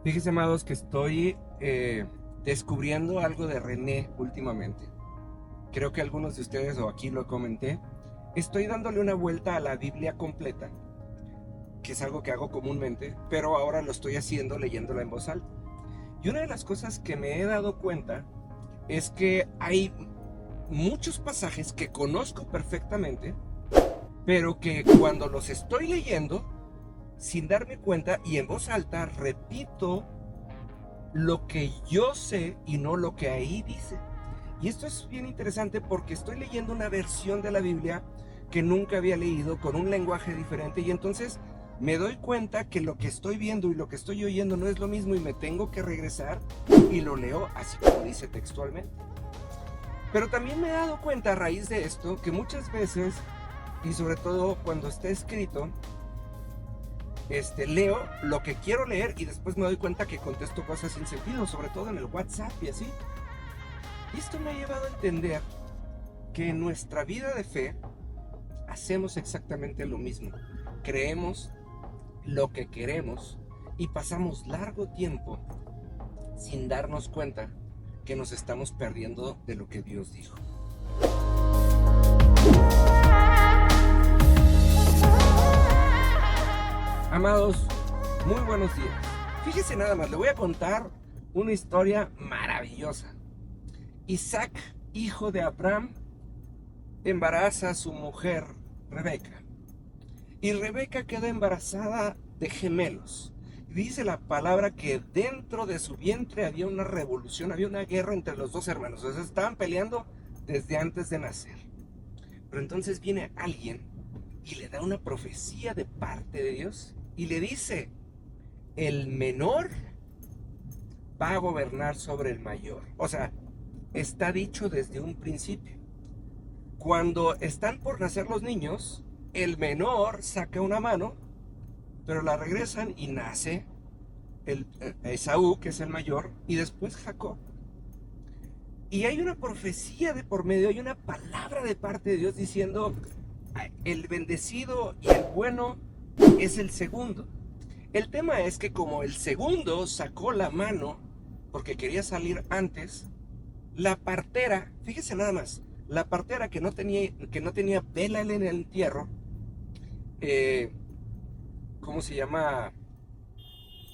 Fíjense, amados, que estoy descubriendo algo de René últimamente. Creo que algunos de ustedes, o aquí lo comenté, estoy dándole una vuelta a la Biblia completa, que es algo que hago comúnmente, pero ahora lo estoy haciendo leyéndola en voz alta. Y una de las cosas que me he dado cuenta es que hay muchos pasajes que conozco perfectamente, pero que cuando los estoy leyendo, sin darme cuenta y en voz alta, repito lo que yo sé y no lo que ahí dice. Y esto es bien interesante porque estoy leyendo una versión de la Biblia que nunca había leído, con un lenguaje diferente, y entonces me doy cuenta que lo que estoy viendo y lo que estoy oyendo no es lo mismo, y me tengo que regresar y lo leo así como dice textualmente. Pero también me he dado cuenta a raíz de esto que muchas veces, y sobre todo cuando está escrito, leo lo que quiero leer y después me doy cuenta que contesto cosas sin sentido, sobre todo en el WhatsApp y así. Y esto me ha llevado a entender que en nuestra vida de fe hacemos exactamente lo mismo. Creemos lo que queremos y pasamos largo tiempo sin darnos cuenta que nos estamos perdiendo de lo que Dios dijo. Amados, muy buenos días. Fíjese nada más, le voy a contar una historia maravillosa. Isaac, hijo de Abraham, embaraza a su mujer Rebeca. Y Rebeca queda embarazada de gemelos. Dice la palabra que dentro de su vientre había una revolución, había una guerra entre los dos hermanos. O sea, estaban peleando desde antes de nacer. Pero entonces viene alguien y le da una profecía de parte de Dios y le dice: el menor va a gobernar sobre el mayor. O sea, está dicho desde un principio. Cuando están por nacer los niños, el menor saca una mano, pero la regresan y nace Esaú, que es el mayor, y después Jacob. Y hay una profecía de por medio, hay una palabra de parte de Dios diciendo: el bendecido y el bueno es el segundo. El tema es que como el segundo sacó la mano porque quería salir antes, la partera, fíjese nada más, la partera que no tenía vela en el entierro, eh, ¿cómo se llama?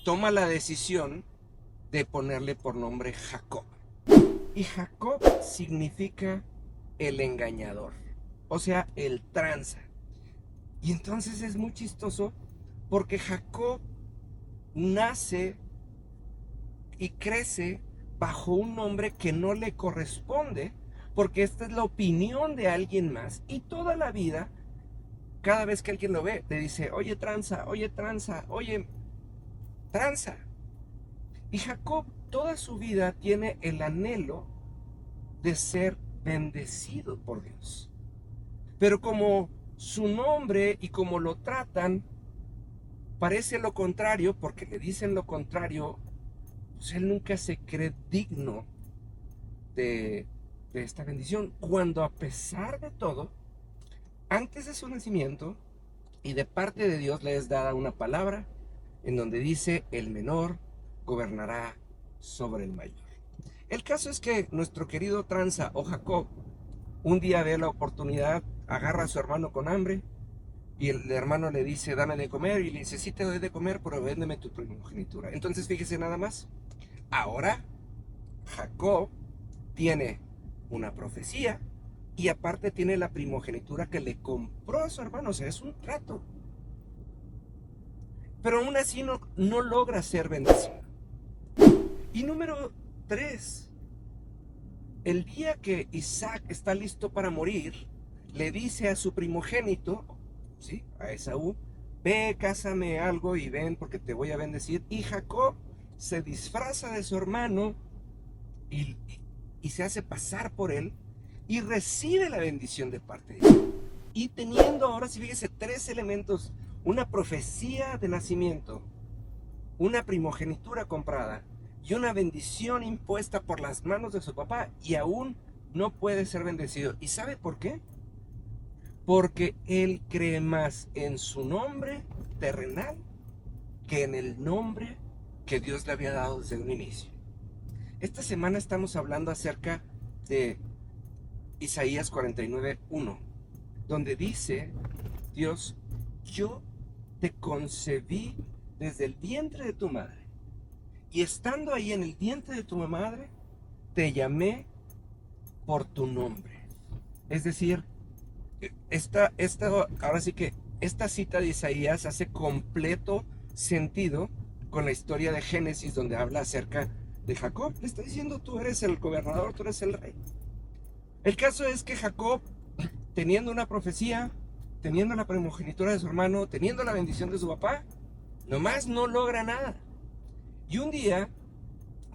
Toma la decisión de ponerle por nombre Jacob. Y Jacob significa el engañador, o sea, el tranza. Y entonces es muy chistoso porque Jacob nace y crece bajo un nombre que no le corresponde, porque esta es la opinión de alguien más, y toda la vida, cada vez que alguien lo ve, le dice: oye tranza, oye tranza, oye tranza. Y Jacob toda su vida tiene el anhelo de ser bendecido por Dios, pero como su nombre y como lo tratan parece lo contrario, porque le dicen lo contrario, pues él nunca se cree digno de, de esta bendición, cuando a pesar de todo, antes de su nacimiento y de parte de Dios le es dada una palabra en donde dice: el menor gobernará sobre el mayor. El caso es que nuestro querido tranza o Jacob un día ve la oportunidad, agarra a su hermano con hambre y el hermano le dice: dame de comer, y le dice: sí te doy de comer, pero véndeme tu primogenitura. Entonces fíjese nada más, ahora Jacob tiene una profecía y aparte tiene la primogenitura que le compró a su hermano. O sea, es un trato, pero aún así no logra ser bendecido. Y número 3, el día que Isaac está listo para morir, le dice a su primogénito, ¿sí?, a Esaú: ve, cásame algo y ven porque te voy a bendecir. Y Jacob se disfraza de su hermano y, y se hace pasar por él y recibe la bendición de parte de Dios. Y teniendo ahora, si fíjese, 3 elementos: una profecía de nacimiento, una primogenitura comprada y una bendición impuesta por las manos de su papá, y aún no puede ser bendecido. ¿Y sabe por qué? Porque él cree más en su nombre terrenal que en el nombre que Dios le había dado desde un inicio. Esta semana estamos hablando acerca de Isaías 49:1, donde dice Dios: yo te concebí desde el vientre de tu madre, y estando ahí en el vientre de tu madre, te llamé por tu nombre. Es decir, ahora sí que esta cita de Isaías hace completo sentido con la historia de Génesis, donde habla acerca de Jacob. Le está diciendo: tú eres el gobernador, tú eres el rey. El caso es que Jacob, teniendo una profecía, teniendo la primogenitura de su hermano, teniendo la bendición de su papá, nomás no logra nada. Y un día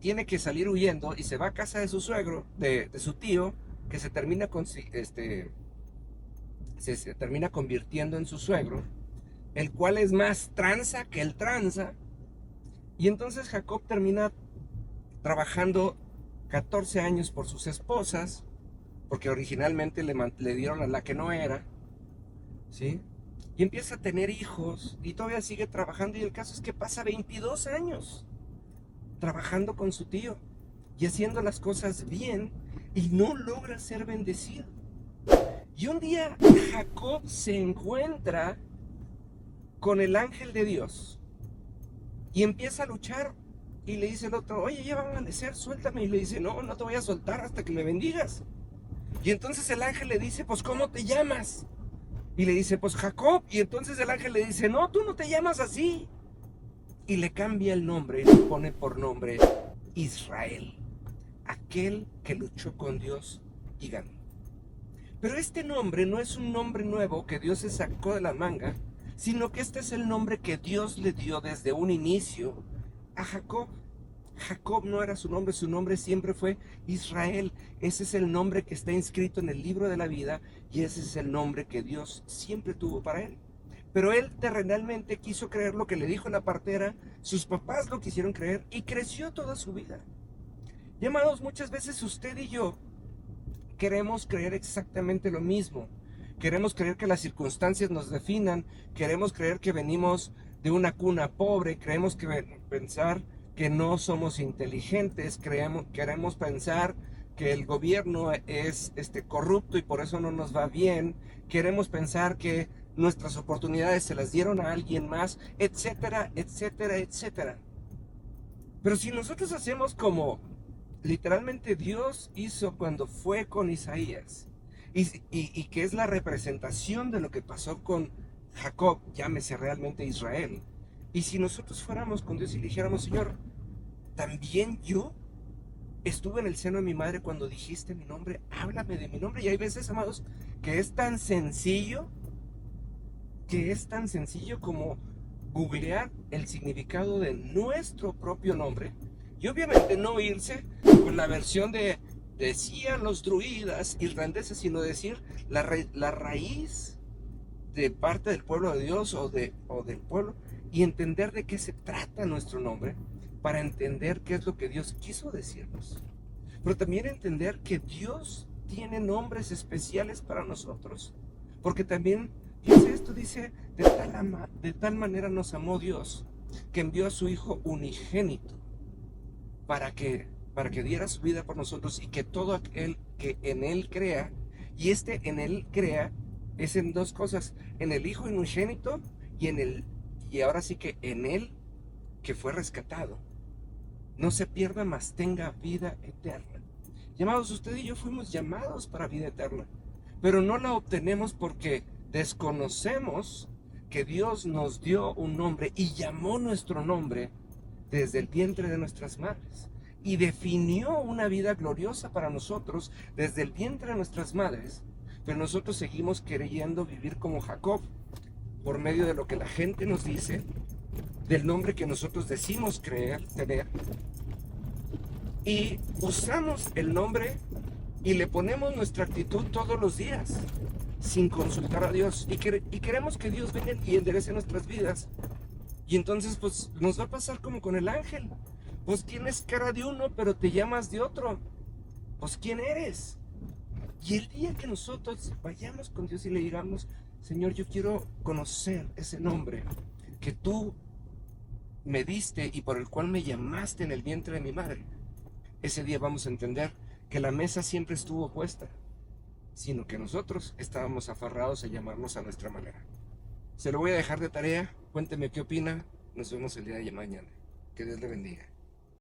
tiene que salir huyendo y se va a casa de su suegro, de su tío, que se termina se termina convirtiendo en su suegro, el cual es más tranza que el tranza. Y entonces Jacob termina trabajando 14 años por sus esposas, porque originalmente le dieron a la que no era, ¿sí? Y empieza a tener hijos y todavía sigue trabajando, y el caso es que pasa 22 años trabajando con su tío y haciendo las cosas bien, y no logra ser bendecido. Y un día Jacob se encuentra con el ángel de Dios y empieza a luchar, y le dice el otro: oye, ya va a amanecer, suéltame. Y le dice: no, no te voy a soltar hasta que me bendigas. Y entonces el ángel le dice: pues, ¿cómo te llamas? Y le dice: pues, Jacob. Y entonces el ángel le dice: no, tú no te llamas así. Y le cambia el nombre y le pone por nombre Israel, aquel que luchó con Dios y ganó. Pero este nombre no es un nombre nuevo que Dios se sacó de la manga, sino que este es el nombre que Dios le dio desde un inicio a Jacob. Jacob no era su nombre siempre fue Israel. Ese es el nombre que está inscrito en el libro de la vida, y ese es el nombre que Dios siempre tuvo para él. Pero él terrenalmente quiso creer lo que le dijo la partera, sus papás lo quisieron creer, y creció toda su vida. Y amados, muchas veces usted y yo queremos creer exactamente lo mismo. Queremos creer que las circunstancias nos definan, queremos creer que venimos de una cuna pobre, pensar que no somos inteligentes, queremos pensar que el gobierno es corrupto y por eso no nos va bien, queremos pensar que nuestras oportunidades se las dieron a alguien más, etcétera, etcétera, etcétera. Pero si nosotros hacemos como literalmente Dios hizo cuando fue con Isaías, y que es la representación de lo que pasó con Jacob, llámese realmente Israel, y si nosotros fuéramos con Dios y le dijéramos: Señor, también yo estuve en el seno de mi madre cuando dijiste mi nombre, háblame de mi nombre. Y hay veces, amados, que es tan sencillo como googlear el significado de nuestro propio nombre, y obviamente no irse con la versión de decían los druidas irlandeses, sino decir la raíz de parte del pueblo de Dios o del pueblo, y entender de qué se trata nuestro nombre, para entender qué es lo que Dios quiso decirnos. Pero también entender que Dios tiene nombres especiales para nosotros, porque también dice esto, dice: de tal manera nos amó Dios, que envió a su Hijo unigénito para que diera su vida por nosotros, y que todo aquel que en Él crea, y en Él crea es en dos cosas: en el Hijo unigénito, y ahora sí que en Él que fue rescatado, no se pierda, mas tenga vida eterna. Llamados, usted y yo fuimos llamados para vida eterna, pero no la obtenemos porque desconocemos que Dios nos dio un nombre y llamó nuestro nombre desde el vientre de nuestras madres, y definió una vida gloriosa para nosotros desde el vientre de nuestras madres. Pero nosotros seguimos queriendo vivir como Jacob, por medio de lo que la gente nos dice, del nombre que nosotros decimos tener, y usamos el nombre y le ponemos nuestra actitud todos los días sin consultar a Dios, y queremos que Dios venga y enderece nuestras vidas. Y entonces pues nos va a pasar como con el ángel: pues tienes cara de uno pero te llamas de otro, pues ¿quién eres? Y el día que nosotros vayamos con Dios y le digamos: Señor, yo quiero conocer ese nombre que tú me diste y por el cual me llamaste en el vientre de mi madre. Ese día vamos a entender que la mesa siempre estuvo puesta, sino que nosotros estábamos aferrados a llamarnos a nuestra manera. Se lo voy a dejar de tarea, cuénteme qué opina, nos vemos el día de mañana. Que Dios le bendiga.